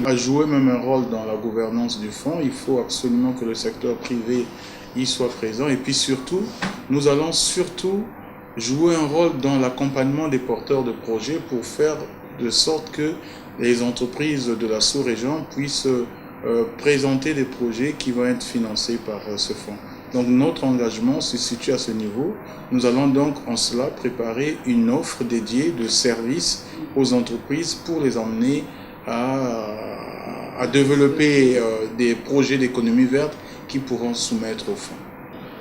a joué même un rôle dans la gouvernance du fonds. Il faut absolument que le secteur privé y soit présent. Et puis surtout, nous allons surtout jouer un rôle dans l'accompagnement des porteurs de projets pour faire de sorte que les entreprises de la sous-région puissent présenter des projets qui vont être financés par ce fonds. Donc notre engagement se situe à ce niveau. Nous allons donc en cela préparer une offre dédiée de services aux entreprises pour les emmener à développer des projets d'économie verte qui pourront soumettre au fonds.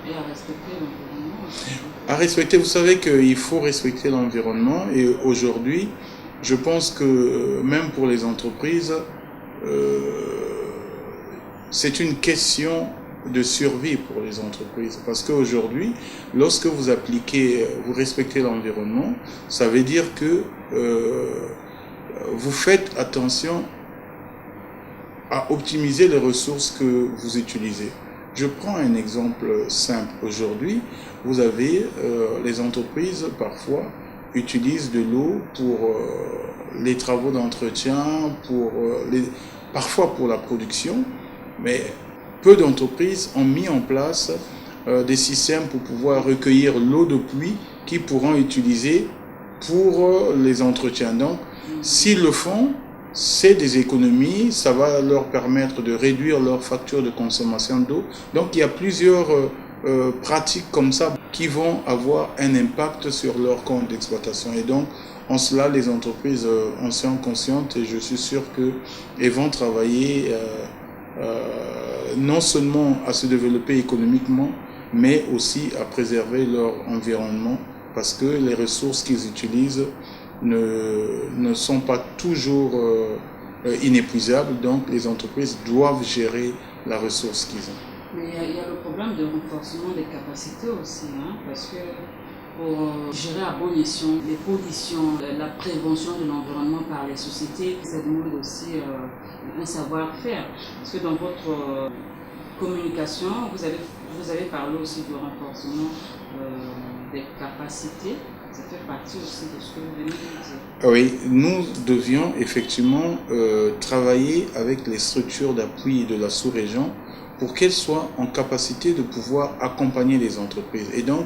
Et à respecter l'environnement. À respecter, vous savez qu'il faut respecter l'environnement et aujourd'hui, je pense que même pour les entreprises, c'est une question de survie pour les entreprises. Parce qu'aujourd'hui, lorsque vous appliquez, vous respectez l'environnement, ça veut dire que vous faites attention à optimiser les ressources que vous utilisez. Je prends un exemple simple. Aujourd'hui, vous avez les entreprises parfois utilisent de l'eau pour les travaux d'entretien, parfois pour la production, mais peu d'entreprises ont mis en place des systèmes pour pouvoir recueillir l'eau de pluie qu'ils pourront utiliser pour les entretiens. Donc, s'ils le font, c'est des économies, ça va leur permettre de réduire leur facture de consommation d'eau. Donc, il y a plusieurs pratiques comme ça qui vont avoir un impact sur leur compte d'exploitation. Et donc, en cela, les entreprises en sont conscientes et je suis sûr qu'elles vont travailler non seulement à se développer économiquement, mais aussi à préserver leur environnement parce que les ressources qu'ils utilisent ne sont pas toujours inépuisables. Donc, les entreprises doivent gérer la ressource qu'ils ont. Mais il y a le problème de renforcement des capacités aussi, parce que pour gérer à bon escient les pollutions, la prévention de l'environnement par les sociétés, ça demande aussi un savoir-faire. Parce que dans votre communication, vous avez parlé aussi du renforcement des capacités. Ça fait partie aussi de ce que vous venez de dire. Oui, nous devions effectivement travailler avec les structures d'appui de la sous-région pour qu'elles soient en capacité de pouvoir accompagner les entreprises. Et donc,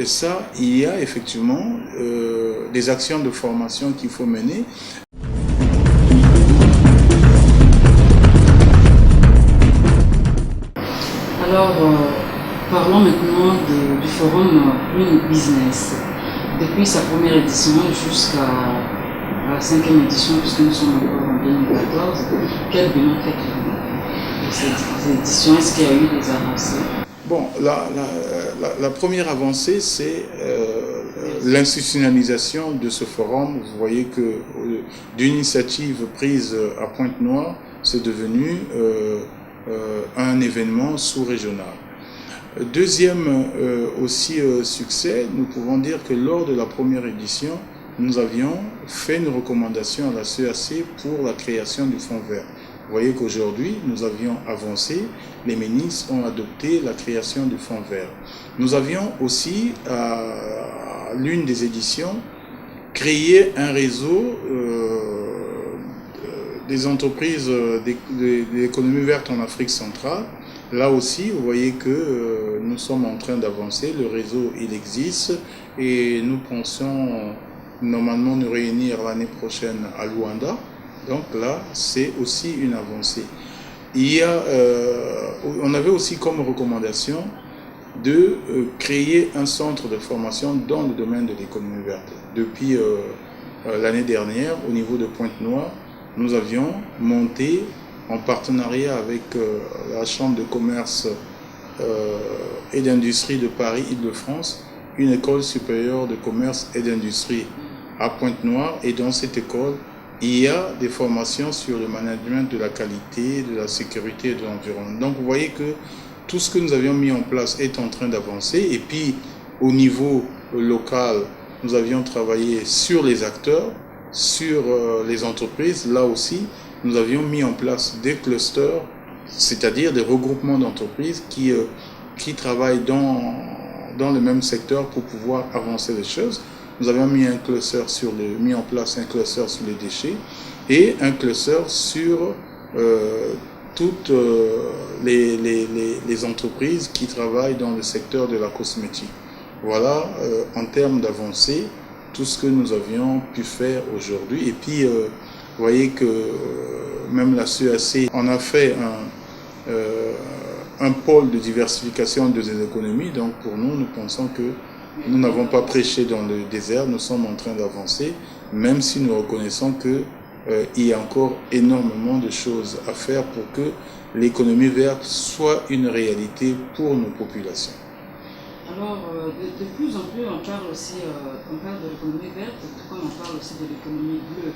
ça, il y a effectivement des actions de formation qu'il faut mener. Alors, parlons maintenant du forum Green Business. Depuis sa première édition jusqu'à la 5e édition, puisque nous sommes encore en 2014, quel bilan faites-vous de cette édition? Est-ce qu'il y a eu des avancées? Bon, la première avancée, c'est l'institutionnalisation de ce forum. Vous voyez que d'une initiative prise à Pointe-Noire, c'est devenu un événement sous-régional. Deuxième succès, nous pouvons dire que lors de la première édition, nous avions fait une recommandation à la CEAC pour la création du Fonds vert. Vous voyez qu'aujourd'hui, nous avions avancé, les ministres ont adopté la création du Fonds vert. Nous avions aussi, à l'une des éditions, créé un réseau des entreprises d'économie verte en Afrique centrale. Là aussi, vous voyez que nous sommes en train d'avancer, le réseau il existe et nous pensons normalement nous réunir l'année prochaine à Luanda. Donc là, c'est aussi une avancée. On avait aussi comme recommandation de créer un centre de formation dans le domaine de l'économie verte. Depuis l'année dernière, au niveau de Pointe-Noire, nous avions monté en partenariat avec la Chambre de commerce et d'industrie de Paris-Île-de-France, une école supérieure de commerce et d'industrie à Pointe-Noire. Et dans cette école, il y a des formations sur le management de la qualité, de la sécurité et de l'environnement. Donc vous voyez que tout ce que nous avions mis en place est en train d'avancer. Et puis au niveau local, nous avions travaillé sur les acteurs, sur les entreprises. Là aussi, nous avions mis en place des clusters, c'est-à-dire des regroupements d'entreprises qui travaillent dans le même secteur pour pouvoir avancer les choses. Nous avons mis en place un cluster sur les déchets et un cluster sur toutes les entreprises qui travaillent dans le secteur de la cosmétique. Voilà, en termes d'avancée, tout ce que nous avions pu faire aujourd'hui. Et puis, vous voyez que même la CEAC en a fait un pôle de diversification des économies. Donc, pour nous, nous pensons que nous n'avons pas prêché dans le désert, nous sommes en train d'avancer, même si nous reconnaissons que il y a encore énormément de choses à faire pour que l'économie verte soit une réalité pour nos populations. Alors, de plus en plus, on parle aussi on parle de l'économie verte, tout comme on parle aussi de l'économie bleue.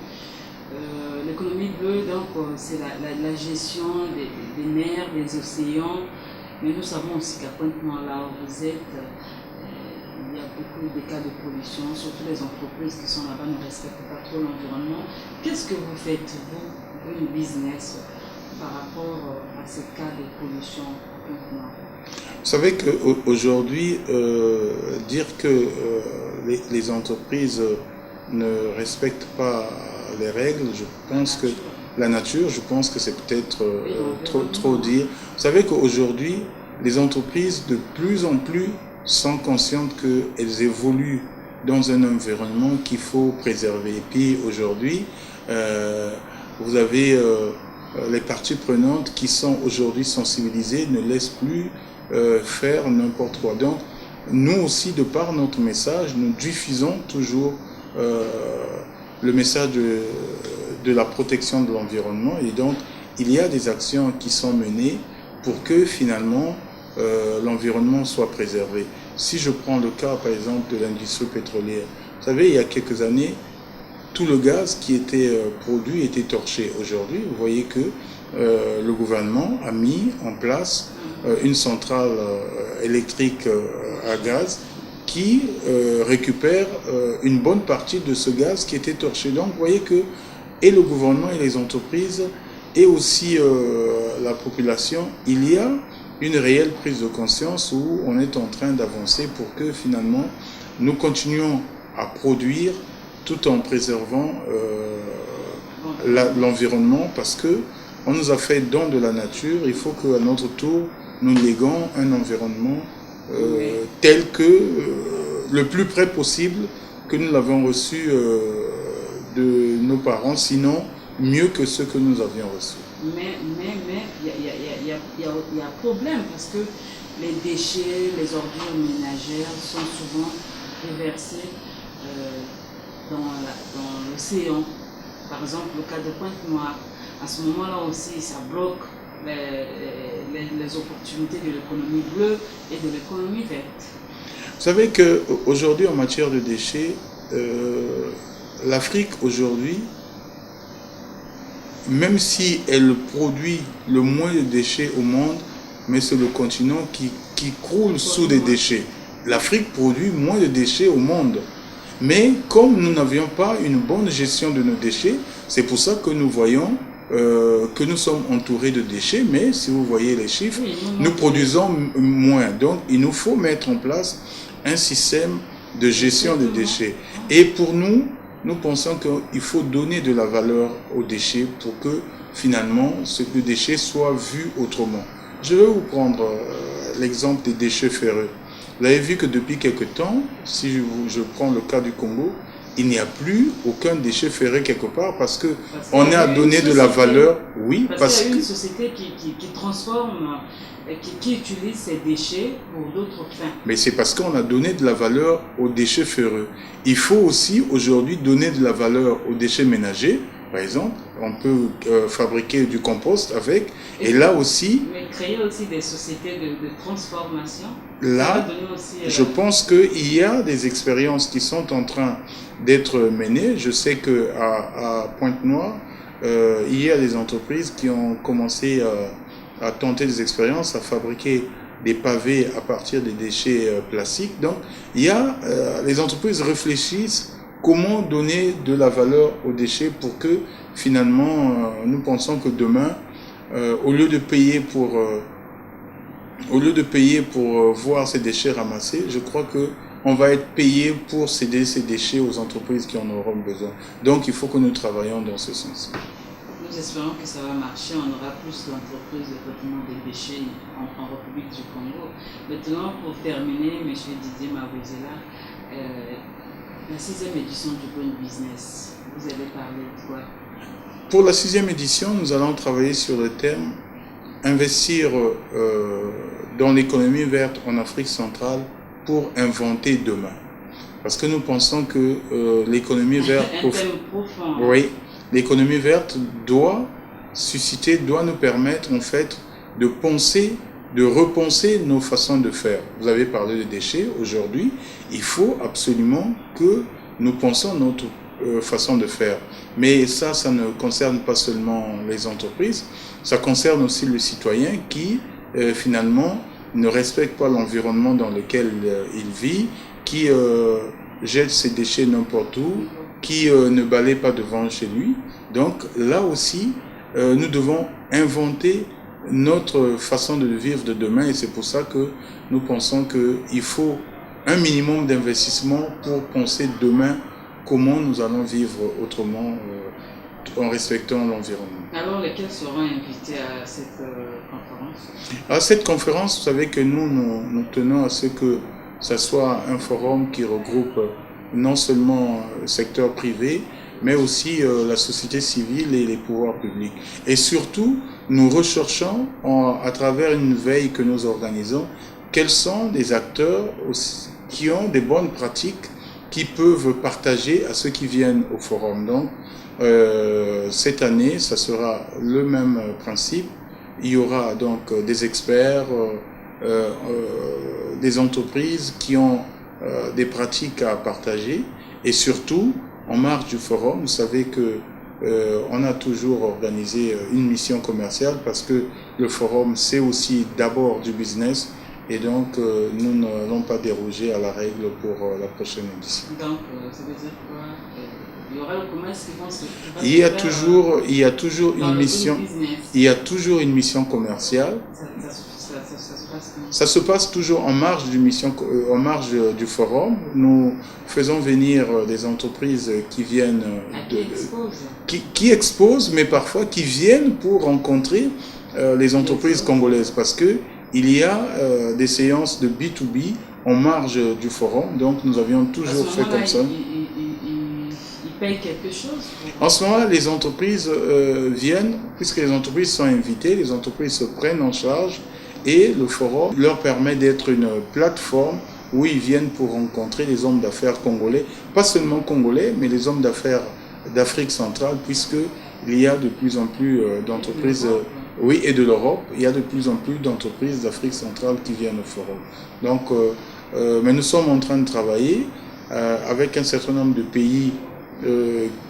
L'économie bleue, donc, c'est la gestion des mers, des océans, mais nous savons aussi qu'à Pointe-Noire, là où vous êtes, il y a beaucoup de cas de pollution, surtout les entreprises qui sont là-bas ne respectent pas trop l'environnement. Qu'est-ce que vous faites, vous, une business, par rapport à ces cas de pollution à Pointe-Noire? Vous savez qu'aujourd'hui, dire que les entreprises ne respectent pas les règles, je pense que la nature, je pense que c'est peut-être trop dire. Vous savez qu'aujourd'hui, les entreprises de plus en plus sont conscientes qu'elles évoluent dans un environnement qu'il faut préserver. Et puis aujourd'hui, vous avez les parties prenantes qui sont aujourd'hui sensibilisées, ne laissent plus faire n'importe quoi. Donc, nous aussi, de par notre message, nous diffusons toujours le message de la protection de l'environnement. Et donc, il y a des actions qui sont menées pour que finalement l'environnement soit préservé. Si je prends le cas, par exemple, de l'industrie pétrolière, vous savez, il y a quelques années, tout le gaz qui était produit était torché. Aujourd'hui, vous voyez que le gouvernement a mis en place une centrale électrique à gaz qui récupère une bonne partie de ce gaz qui était torché. Donc, vous voyez que et le gouvernement et les entreprises et aussi la population, il y a une réelle prise de conscience où on est en train d'avancer pour que finalement nous continuions à produire tout en préservant l'environnement, parce que on nous a fait don de la nature. Il faut qu'à notre tour nous léguons un environnement tel que le plus près possible que nous l'avons reçu de nos parents, sinon mieux que ce que nous avions reçu. Mais il y a un problème, parce que les déchets, les ordures ménagères sont souvent déversés dans l'océan. Par exemple, le cas de Pointe-Noire, à ce moment-là aussi, ça bloque les opportunités de l'économie bleue et de l'économie verte. Vous savez qu'aujourd'hui, en matière de déchets, l'Afrique aujourd'hui, même si elle produit le moins de déchets au monde, mais c'est le continent qui croule sous des déchets. L'Afrique produit moins de déchets au monde. Mais comme nous n'avions pas une bonne gestion de nos déchets, c'est pour ça que nous voyons que nous sommes entourés de déchets, mais si vous voyez les chiffres, nous produisons moins. Donc, il nous faut mettre en place un système de gestion des déchets. Et pour nous, nous pensons qu'il faut donner de la valeur aux déchets pour que finalement, ce déchet soit vu autrement. Je vais vous prendre l'exemple des déchets ferreux. Vous avez vu que depuis quelque temps, si je prends le cas du Congo, il n'y a plus aucun déchet ferré quelque part parce qu'on a donné de la valeur. Oui, parce qu'il y a une société qui transforme, qui utilise ces déchets pour d'autres fins. Mais c'est parce qu'on a donné de la valeur aux déchets ferreux. Il faut aussi aujourd'hui donner de la valeur aux déchets ménagers. Par exemple, on peut fabriquer du compost avec. Et là aussi... Mais créer aussi des sociétés de transformation. Là, aussi, je pense qu'il y a des expériences qui sont en train d'être menées. Je sais qu'à Pointe-Noire, il y a des entreprises qui ont commencé à tenter des expériences, à fabriquer des pavés à partir des déchets plastiques. Donc, les entreprises réfléchissent comment donner de la valeur aux déchets pour que finalement, nous pensons que demain, au lieu de payer pour voir ces déchets ramassés, je crois qu'on va être payé pour céder ces déchets aux entreprises qui en auront besoin. Donc, il faut que nous travaillions dans ce sens. Nous nous espérons que ça va marcher. On aura plus d'entreprises de traitement des déchets en République du Congo. Maintenant, pour terminer, M. Didier Mabwezela, la 6e édition du Green Business, vous avez parlé de quoi? Pour la 6e édition, nous allons travailler sur le thème investir dans l'économie verte en Afrique centrale pour inventer demain. Parce que nous pensons que l'économie verte... Un thème profond. Oui, l'économie verte doit nous permettre en fait de penser, de repenser nos façons de faire. Vous avez parlé de déchets. Aujourd'hui, il faut absolument que nous pensions notre façon de faire. Mais ça ne concerne pas seulement les entreprises, ça concerne aussi le citoyen qui, finalement, ne respecte pas l'environnement dans lequel il vit, qui jette ses déchets n'importe où, qui ne balaye pas devant chez lui. Donc là aussi, nous devons inventer notre façon de vivre de demain et c'est pour ça que nous pensons qu'il faut un minimum d'investissement pour penser demain comment nous allons vivre autrement en respectant l'environnement. Alors, lesquels seront invités à cette conférence? À cette conférence, vous savez que nous tenons à ce que ce soit un forum qui regroupe non seulement le secteur privé, mais aussi la société civile et les pouvoirs publics. Et surtout, nous recherchons, à travers une veille que nous organisons, quels sont des acteurs qui ont des bonnes pratiques qui peuvent partager à ceux qui viennent au forum. Donc, cette année, ça sera le même principe. Il y aura donc des experts, des entreprises qui ont des pratiques à partager. Et surtout, en marge du forum, vous savez que on a toujours organisé une mission commerciale parce que le forum, c'est aussi d'abord du business. Et donc, nous n'allons pas déroger à la règle pour la prochaine édition. Donc, ça veut dire quoi? Il y aura le commerce qui va se faire. Il y a toujours une mission. Il y a toujours une mission commerciale. Ça se passe toujours en marge du forum. Nous faisons venir des entreprises qui viennent qui exposent, mais parfois qui viennent pour rencontrer les entreprises congolaises parce que il y a des séances de B2B en marge du forum, donc nous avions toujours fait comme ça. Ils payent quelque chose? En ce moment, les entreprises viennent, puisque les entreprises sont invitées, les entreprises se prennent en charge et le forum leur permet d'être une plateforme où ils viennent pour rencontrer les hommes d'affaires congolais, pas seulement congolais, mais les hommes d'affaires d'Afrique centrale, puisqu'il y a de plus en plus d'entreprises... Oui, et de l'Europe, il y a de plus en plus d'entreprises d'Afrique centrale qui viennent au forum. Donc, mais nous sommes en train de travailler avec un certain nombre de pays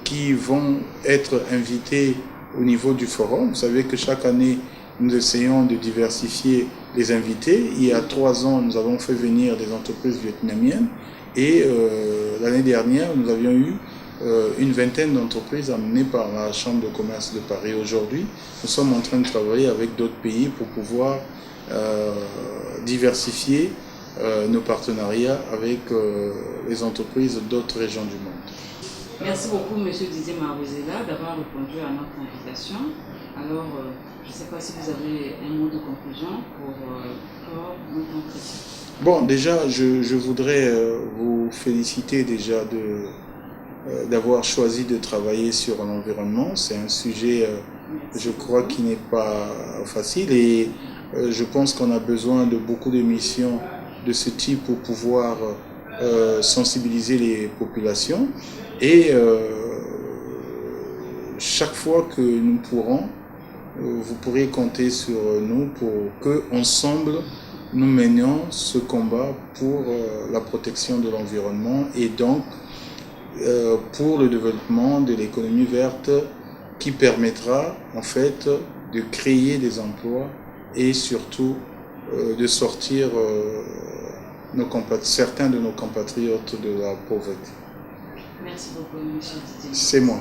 qui vont être invités au niveau du forum. Vous savez que chaque année, nous essayons de diversifier les invités. Il y a 3 ans, nous avons fait venir des entreprises vietnamiennes et l'année dernière, nous avions eu une vingtaine d'entreprises amenées par la Chambre de commerce de Paris. Aujourd'hui, nous sommes en train de travailler avec d'autres pays pour pouvoir diversifier nos partenariats avec les entreprises d'autres régions du monde. Merci beaucoup, M. Didier Mabwezela, d'avoir répondu à notre invitation. Alors, je ne sais pas si vous avez un mot de conclusion pour notre entretien. Bon, déjà, je voudrais vous féliciter déjà d'avoir choisi de travailler sur l'environnement. C'est un sujet, je crois, qui n'est pas facile et je pense qu'on a besoin de beaucoup d'émissions de ce type pour pouvoir sensibiliser les populations. Et chaque fois que nous pourrons, vous pourrez compter sur nous pour que ensemble nous menions ce combat pour la protection de l'environnement et donc pour le développement de l'économie verte qui permettra en fait de créer des emplois et surtout de sortir certains de nos compatriotes de la pauvreté. Merci beaucoup, M. Didier. C'est moi.